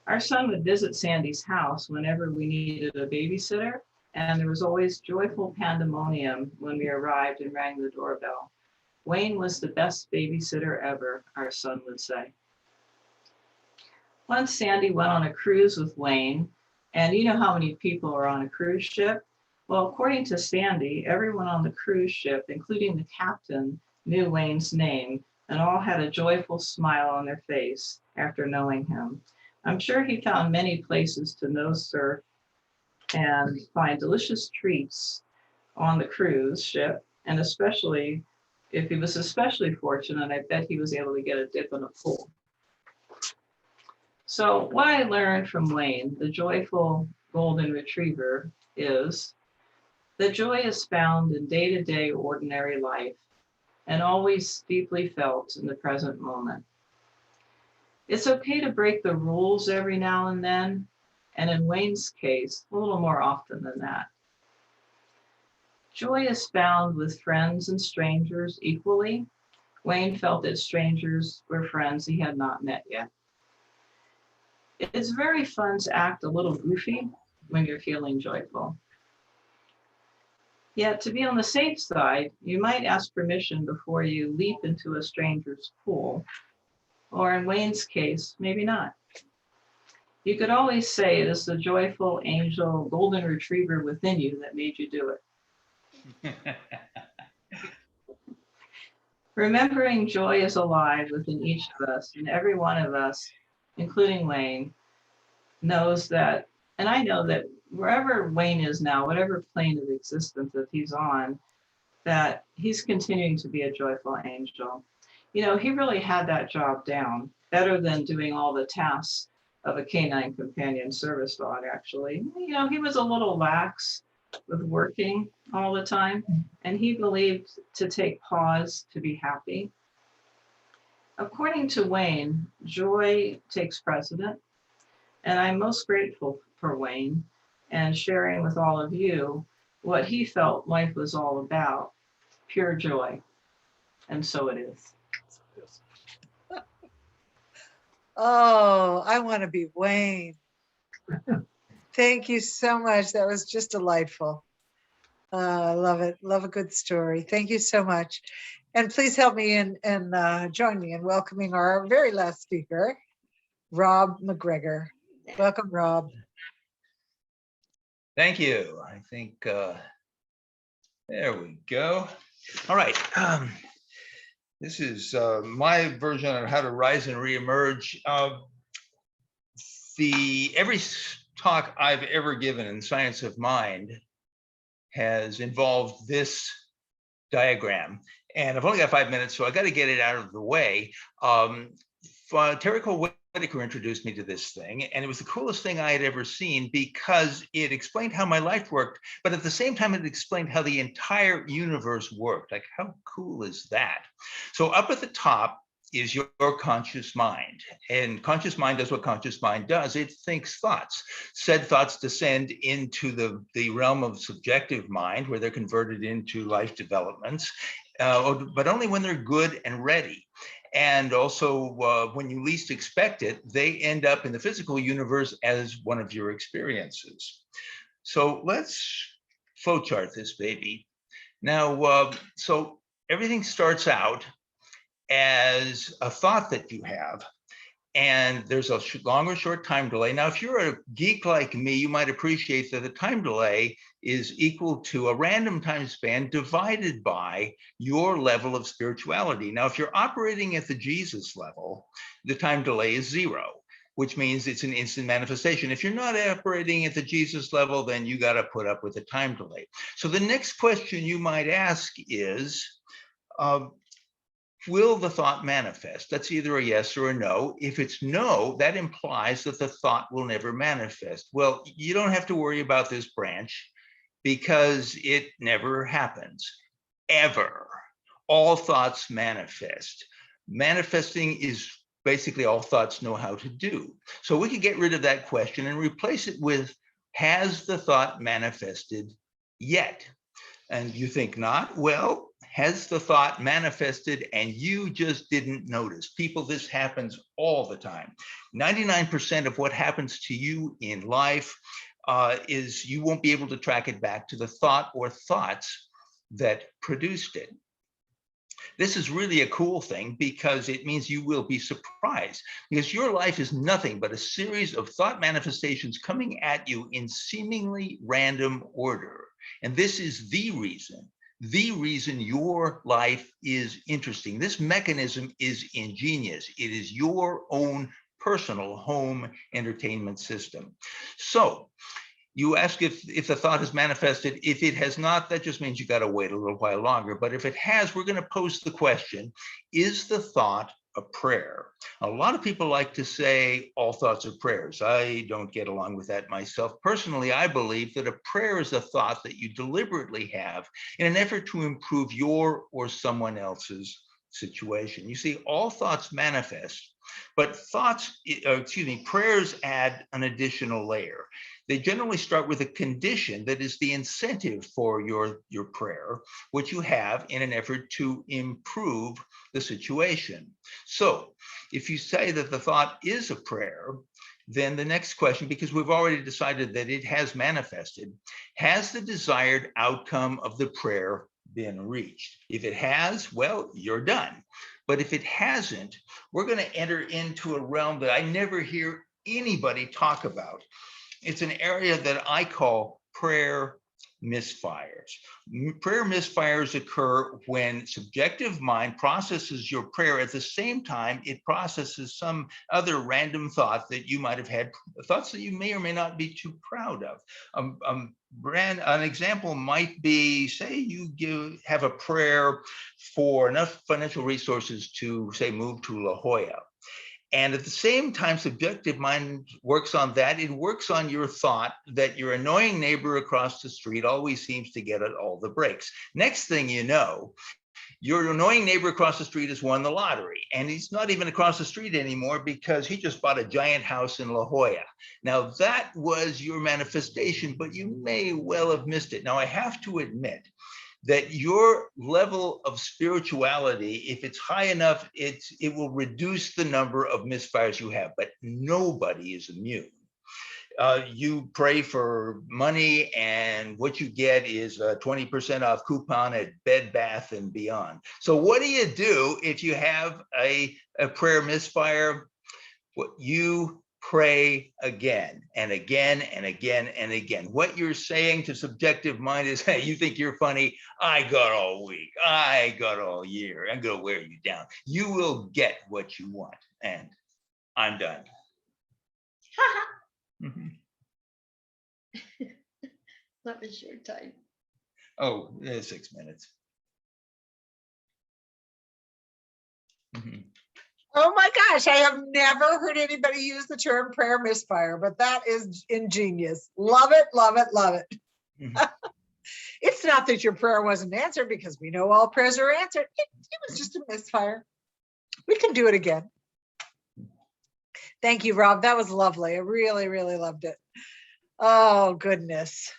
Our son would visit Sandy's house whenever we needed a babysitter, and there was always joyful pandemonium when we arrived and rang the doorbell. Wayne was the best babysitter ever, our son would say. Once Sandy went on a cruise with Wayne, and you know how many people are on a cruise ship? Well, according to Sandy, everyone on the cruise ship, including the captain, knew Wayne's name, and all had a joyful smile on their face after knowing him. I'm sure he found many places to nose surf and find delicious treats on the cruise ship, and especially if he was especially fortunate, I bet he was able to get a dip in a pool. So what I learned from Wayne, the joyful golden retriever, is that joy is found in day-to-day ordinary life and always deeply felt in the present moment. It's okay to break the rules every now and then, and in Wayne's case, a little more often than that. Joy is found with friends and strangers equally. Wayne felt that strangers were friends he had not met yet. It's very fun to act a little goofy when you're feeling joyful. Yet to be on the safe side, you might ask permission before you leap into a stranger's pool, or in Wayne's case, maybe not. You could always say it is the joyful angel golden retriever within you that made you do it. Remembering joy is alive within each of us, and every one of us, including Wayne, knows that, and I know that wherever Wayne is now, whatever plane of existence that he's on, that he's continuing to be a joyful angel. You know, he really had that job down, better than doing all the tasks of a canine companion service dog, actually. You know, he was a little lax with working all the time, and he believed to take pause to be happy. According to Wayne, joy takes precedent, and I'm most grateful for Wayne and sharing with all of you what he felt life was all about, pure joy. And so it is. Oh, I want to be Wayne. Thank you so much. That was just delightful. I love it. Love a good story. Thank you so much. And please help me and join me in welcoming our very last speaker, Rob McGregor. Welcome, Rob. Thank you. I think, there we go. All right. This is my version of how to rise and reemerge. Every talk I've ever given in Science of Mind has involved this diagram. And I've only got 5 minutes, so I got to get it out of the way. Terry Cole Whitaker introduced me to this thing, and it was the coolest thing I had ever seen because it explained how my life worked, but at the same time, it explained how the entire universe worked. Like, how cool is that? So up at the top is your conscious mind, and conscious mind does what conscious mind does. It thinks thoughts. Said thoughts descend into the realm of subjective mind, where they're converted into life developments, but only when they're good and ready. And also, when you least expect it, they end up in the physical universe as one of your experiences. So let's flowchart this baby. Now, so everything starts out as a thought that you have. And there's a long or short time delay. Now, if you're a geek like me, you might appreciate that the time delay is equal to a random time span divided by your level of spirituality. Now, if you're operating at the Jesus level, the time delay is 0, which means it's an instant manifestation. If you're not operating at the Jesus level, then you got to put up with a time delay. So the next question you might ask is, will the thought manifest? That's either a yes or a no. If it's no, that implies that the thought will never manifest. Well, you don't have to worry about this branch because it never happens, ever. All thoughts manifest. Manifesting is basically all thoughts know how to do. So we could get rid of that question and replace it with, has the thought manifested yet? And you think not? Well, has the thought manifested and you just didn't notice? People, this happens all the time. 99% of what happens to you in life is you won't be able to track it back to the thought or thoughts that produced it. This is really a cool thing because it means you will be surprised, because your life is nothing but a series of thought manifestations coming at you in seemingly random order. And this is the reason your life is interesting. This mechanism is ingenious. It is your own personal home entertainment system. So you ask if the thought has manifested. If it has not, that just means you got to wait a little while longer. But if it has, we're going to pose the question, is the thought a prayer? A lot of people like to say all thoughts are prayers. I don't get along with that myself. Personally, I believe that a prayer is a thought that you deliberately have in an effort to improve your or someone else's situation. You see, all thoughts manifest, but prayers add an additional layer. They generally start with a condition that is the incentive for your prayer, which you have in an effort to improve the situation. So if you say that the thought is a prayer, then the next question, because we've already decided that it has manifested, has the desired outcome of the prayer been reached? If it has, well, you're done. But if it hasn't, we're going to enter into a realm that I never hear anybody talk about. It's an area that I call prayer misfires. Prayer misfires occur when subjective mind processes your prayer at the same time it processes some other random thought that you might have had, thoughts that you may or may not be too proud of. An example might be, say you have a prayer for enough financial resources to, say, move to La Jolla. And at the same time, subjective mind works on that. It works on your thought that your annoying neighbor across the street always seems to get all the breaks. Next thing you know, your annoying neighbor across the street has won the lottery, and he's not even across the street anymore because he just bought a giant house in La Jolla. Now that was your manifestation, but you may well have missed it. Now I have to admit that your level of spirituality, if it's high enough, it will reduce the number of misfires you have, but nobody is immune. You pray for money and what you get is a 20% off coupon at Bed Bath and Beyond. So what do you do if you have a prayer misfire? You pray again and again and again and again. What you're saying to subjective mind is, hey, you think you're funny? I got all week. I got all year. I'm going to wear you down. You will get what you want. And I'm done. That was your time. Oh, 6 minutes. Oh my gosh, I have never heard anybody use the term prayer misfire, but that is ingenious. Love it, love it, love it. It's not that your prayer wasn't answered, because we know all prayers are answered. It was just a misfire. We can do it again. Thank you, Rob. That was lovely. I really, really loved it. Oh, goodness.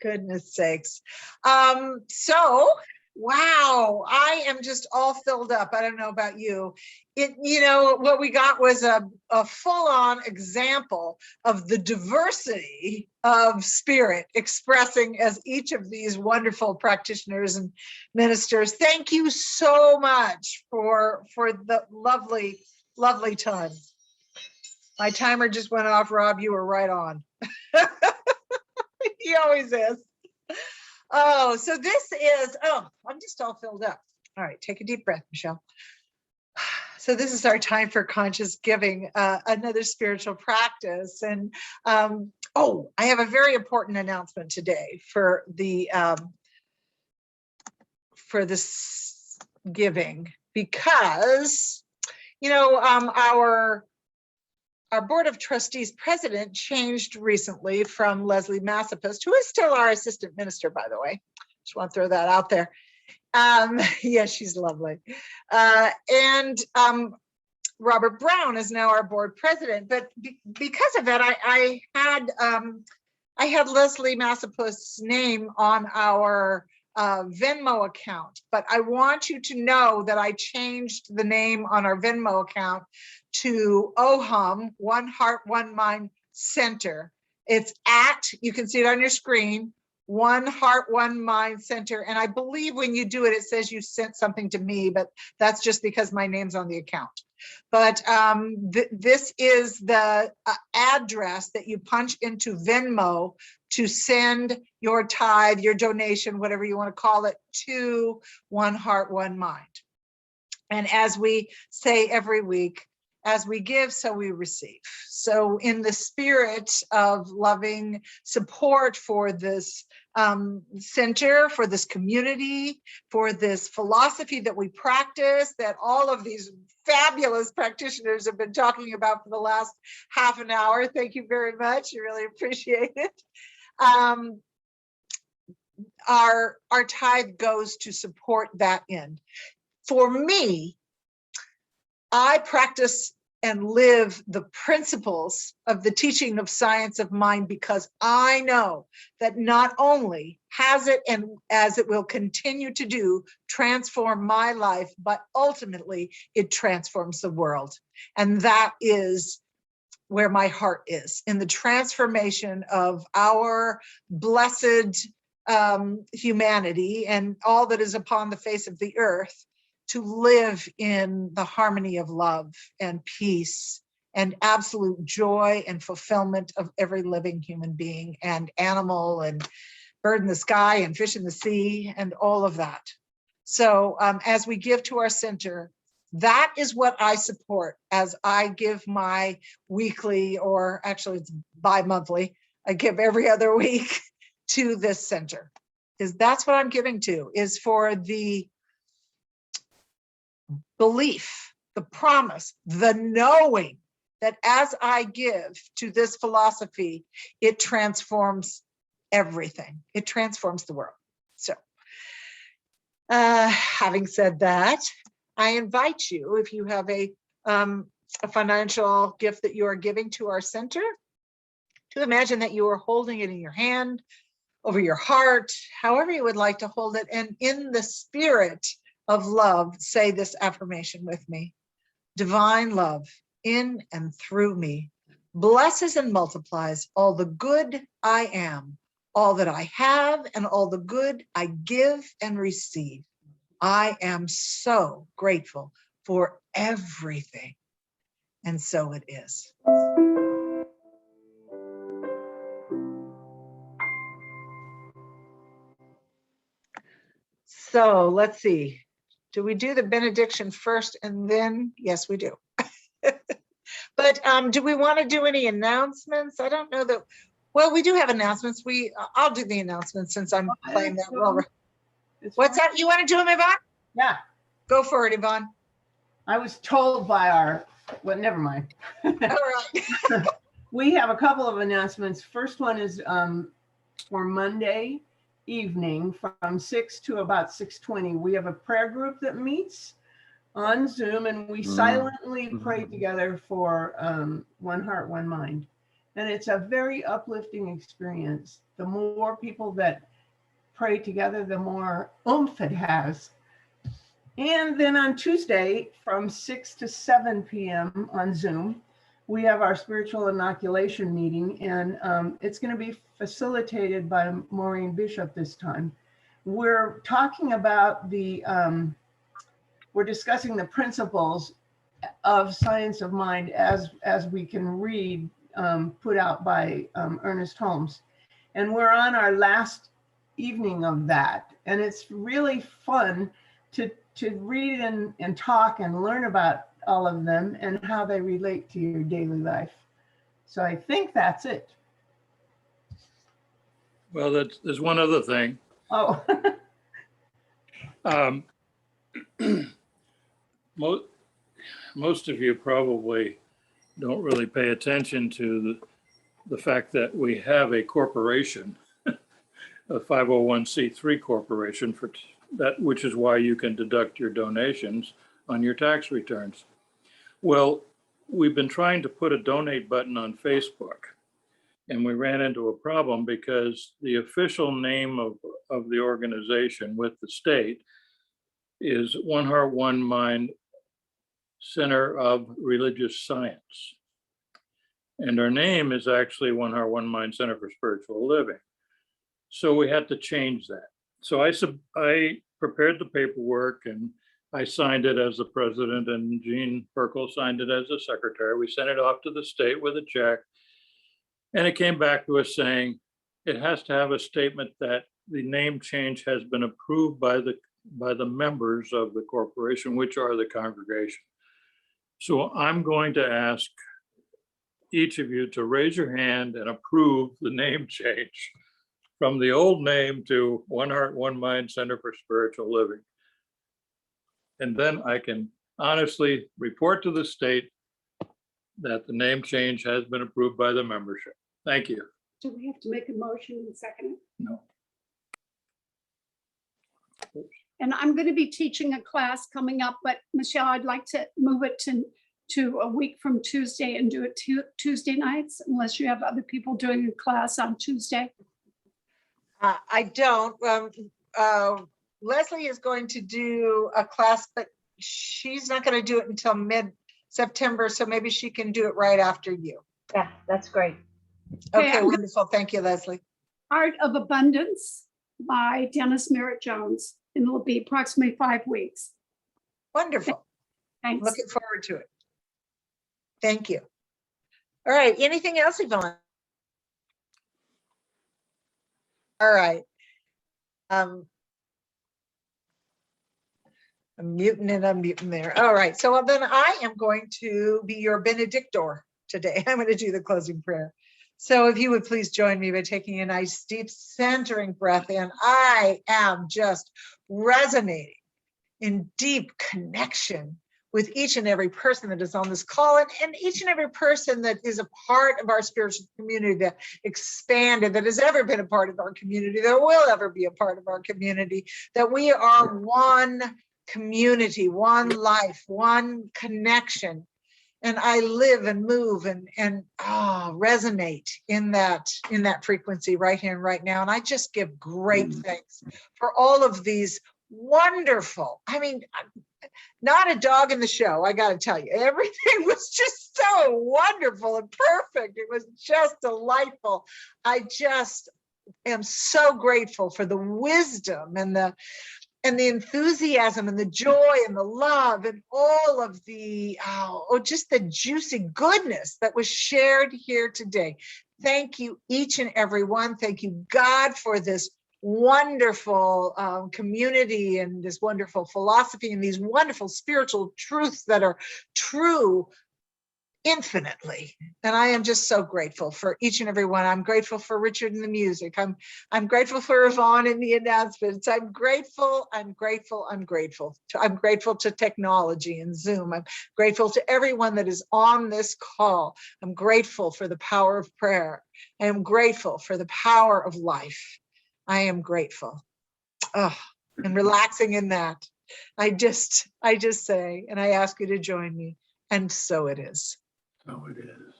Goodness sakes. So, wow, I am just all filled up. I don't know about you. What we got was a full-on example of the diversity of spirit expressing as each of these wonderful practitioners and ministers. Thank you so much for the lovely, lovely time. My timer just went off, Rob. You were right on. He always is. Oh, so this is, oh, I'm just all filled up. All right, take a deep breath, Michelle. So this is our time for conscious giving, another spiritual practice. And oh, I have a very important announcement today for this giving, because, you know, our board of trustees president changed recently from Leslie Massopust, who is still our assistant minister, by the way. Just want to throw that out there. Yeah, she's lovely. And Robert Brown is now our board president. But because of that, I had Leslie Massopust's name on our Venmo account. But I want you to know that I changed the name on our Venmo account to OHUM, One Heart, One Mind Center. It's at, you can see it on your screen, One Heart, One Mind Center. And I believe when you do it, it says you sent something to me, but that's just because my name's on the account. But this is the address that you punch into Venmo to send your tithe, your donation, whatever you want to call it, to One Heart, One Mind. And as we say every week, as we give, so we receive. So in the spirit of loving support for this center, for this community, for this philosophy that we practice, that all of these fabulous practitioners have been talking about for the last half an hour. Thank you very much. I really appreciate it. Our tithe goes to support that end. For me, I practice and live the principles of the teaching of science of mind, because I know that not only has it, and as it will continue to do, transform my life, but ultimately it transforms the world. And that is where my heart is, in the transformation of our blessed humanity and all that is upon the face of the earth, to live in the harmony of love and peace and absolute joy and fulfillment of every living human being and animal and bird in the sky and fish in the sea and all of that. So as we give to our center, that is what I support as I give my weekly, or actually it's bi-monthly, I give every other week to this center, because that's what I'm giving to, is for the belief, the promise, the knowing that as I give to this philosophy, it transforms everything. It transforms the world. So having said that, I invite you, if you have a financial gift that you are giving to our center, to imagine that you are holding it in your hand, over your heart, however you would like to hold it, and in the spirit of love, say this affirmation with me. Divine love in and through me blesses and multiplies all the good I am, all that I have, and all the good I give and receive. I am so grateful for everything. And so it is. So let's see. Do we do the benediction first and then? Yes, we do. But do we want to do any announcements? I don't know that. Well, we do have announcements. I'll do the announcements since I'm playing that role. What's that? You want to do them, Yvonne? Yeah. Go for it, Yvonne. I was told by well, never mind. All right. We have a couple of announcements. First one is for Monday evening from 6 to about 6:20. We have a prayer group that meets on Zoom, and we silently pray together for One Heart, One Mind. And it's a very uplifting experience. The more people that pray together, the more oomph it has. And then on Tuesday from 6 to 7 p.m. on Zoom, we have our spiritual inoculation meeting, and it's going to be facilitated by Maurene Bishop this time. We're talking about we're discussing the principles of Science of Mind as we can read, put out by Ernest Holmes. And we're on our last evening of that. And it's really fun to read and talk and learn about all of them and how they relate to your daily life. So I think that's it. Well, there's one other thing. Oh, Most of you probably don't really pay attention to the fact that we have a corporation, a 501c3 corporation for that, which is why you can deduct your donations on your tax returns. Well, we've been trying to put a donate button on Facebook, and we ran into a problem because the official name of the organization with the state is One Heart, One Mind Center of Religious Science. And our name is actually One Heart, One Mind Center for Spiritual Living. So we had to change that. So I prepared the paperwork and I signed it as the president, and Jean Perkle signed it as the secretary. We sent it off to the state with a check. And it came back to us saying it has to have a statement that the name change has been approved by the members of the corporation, which are the congregation. So I'm going to ask each of you to raise your hand and approve the name change from the old name to One Heart, One Mind Center for Spiritual Living. And then I can honestly report to the state that the name change has been approved by the membership. Thank you. Do we have to make a motion and second it? No. And I'm going to be teaching a class coming up, but Michelle, I'd like to move it to a week from Tuesday and do it Tuesday nights, unless you have other people doing a class on Tuesday. I don't. Leslie is going to do a class, but she's not going to do it until mid-September, so maybe she can do it right after you. Yeah, that's great. Okay, wonderful. Thank you, Leslie. Art of Abundance by Dennis Merritt Jones, and it'll be approximately 5 weeks. Wonderful. Thanks. Looking forward to it. Thank you. All right, anything else, Yvonne? All right. I'm muting and unmuting there. All right, so then I am going to be your benedictor today. I'm going to do the closing prayer. So if you would please join me by taking a nice deep centering breath in. I am just resonating in deep connection with each and every person that is on this call, and each and every person that is a part of our spiritual community that expanded, that has ever been a part of our community, that will ever be a part of our community, that we are one community, one life, one connection. And I live and move and resonate in that frequency right here and right now. And I just give great thanks for all of these wonderful, I mean, not a dog in the show, I got to tell you. Everything was just so wonderful and perfect. It was just delightful. I just am so grateful for the wisdom and the enthusiasm and the joy and the love and all of the, just the juicy goodness that was shared here today. Thank you, each and every one. Thank you, God, for this wonderful community and this wonderful philosophy and these wonderful spiritual truths that are true infinitely. And I am just so grateful for each and every one. I'm grateful for Richard and the music. I'm grateful for Yvonne and the announcements. I'm grateful to technology and Zoom. I'm grateful to everyone that is on this call. I'm grateful for the power of prayer. I am grateful for the power of life. I am grateful. And relaxing in that. I just say, and I ask you to join me. And so it is. So it is.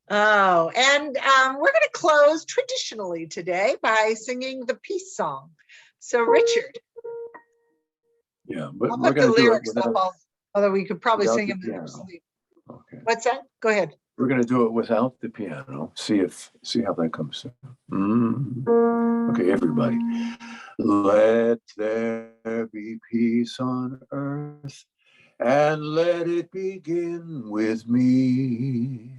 Oh, and we're going to close traditionally today by singing the peace song. So Richard. Yeah, but I'll we're put the going to do it lyrics up, although we could probably without sing the them in our piano. sleep. Okay. What's that? Go ahead. We're going to do it without the piano. See how that comes through. Okay, everybody. Let there be peace on earth, and let it begin with me.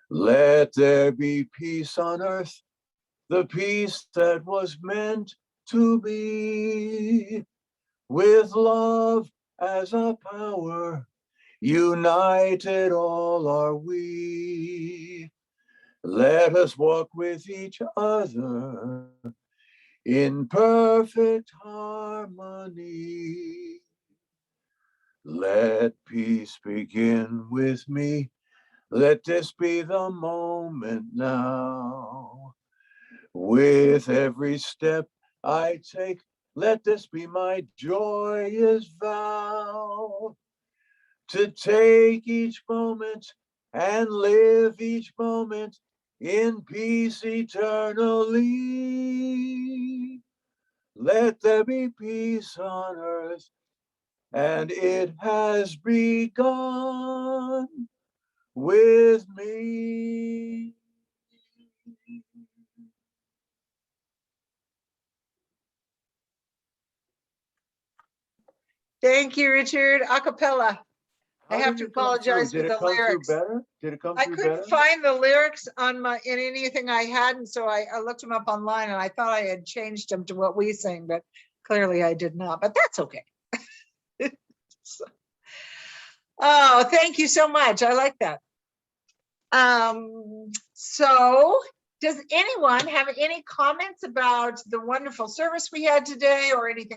Let there be peace on earth, the peace that was meant to be. With love as a power, united all are we. Let us walk with each other in perfect harmony. Let peace begin with me. Let this be the moment now. With every step I take, let this be my joyous vow. To take each moment and live each moment in peace eternally. Let there be peace on earth, and it has begun with me. Thank you, Richard. A cappella. I How have did to it come through? apologize Did for it the come through lyrics. better? Did it come I through couldn't better? find the lyrics in anything I had, and so I looked them up online, and I thought I had changed them to what we sing, but clearly I did not. But that's okay. Oh, thank you so much. I like that. So does anyone have any comments about the wonderful service we had today or anything